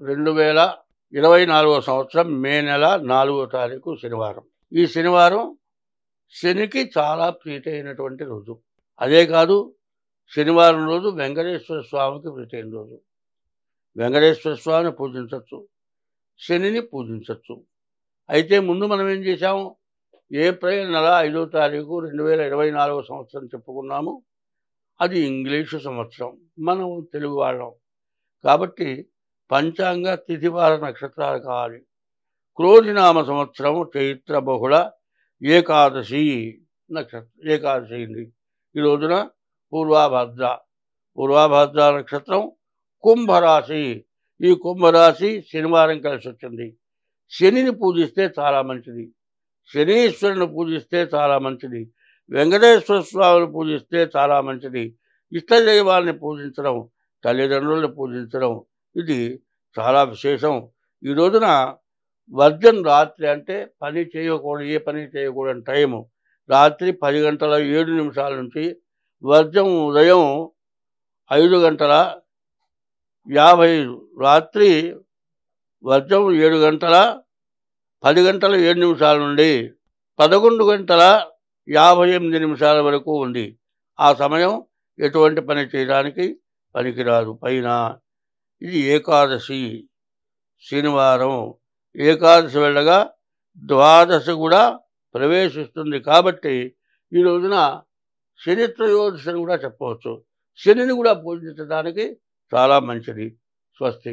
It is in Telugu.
2024 సంవత్సరం మే నెల 4వ తారీఖు శనివారం. ఈ శనివారం శనికి చాలా ప్రీతైనటువంటి రోజు. అదే కాదు, శనివారం రోజు వెంకటేశ్వర స్వామికి ప్రీతైన రోజు. వెంకటేశ్వర స్వామిని పూజించవచ్చు, శనిని పూజించవచ్చు. అయితే ముందు మనం ఏం చేశాము, ఏప్రిల్ నెల 5వ తారీఖు 2024 సంవత్సరం చెప్పుకున్నాము. అది ఇంగ్లీషు సంవత్సరం, మనం తెలుగు వాళ్ళం కాబట్టి పంచాంగ తిథివార నక్షత్రాలు కావాలి. క్రోధినామ సంవత్సరం చైత్ర బహుళ ఏకాదశి నక్షత్రం, ఏకాదశి అయింది ఈ రోజున. పూర్వాభాద్ర నక్షత్రం, కుంభరాశి. ఈ కుంభరాశి శనివారం కలిసి వచ్చింది. శనిని పూజిస్తే చాలా మంచిది, శనీశ్వరుని పూజిస్తే చాలా మంచిది, వెంకటేశ్వర స్వామిని పూజిస్తే చాలా మంచిది. ఇష్టదైవాన్ని పూజించడం, తల్లిదండ్రులను పూజించడం ఇది చాలా విశేషం. ఈ రోజున వర్జం రాత్రి, అంటే పని చేయకూడదు, ఏ పని చేయకూడని టైము రాత్రి 10 గంటల 7 నిమిషాల నుంచి వర్జం ఉదయం 5 గంటల 55, రాత్రి వర్జం 7 గంటల 10 గంటల 7 నిమిషాల నుండి 11 గంటల 58 నిమిషాల వరకు ఉంది. ఆ సమయం ఎటువంటి పని చేయడానికి పనికిరాదు. పైన ఇది ఏకాదశి శనివారం. ఏకాదశి వెళ్ళగా ద్వాదశి కూడా ప్రవేశిస్తుంది కాబట్టి ఈ రోజున శని త్రయోదశిని కూడా చెప్పవచ్చు. శనిని కూడా పూజించడానికి చాలా మంచిది. స్వస్తి.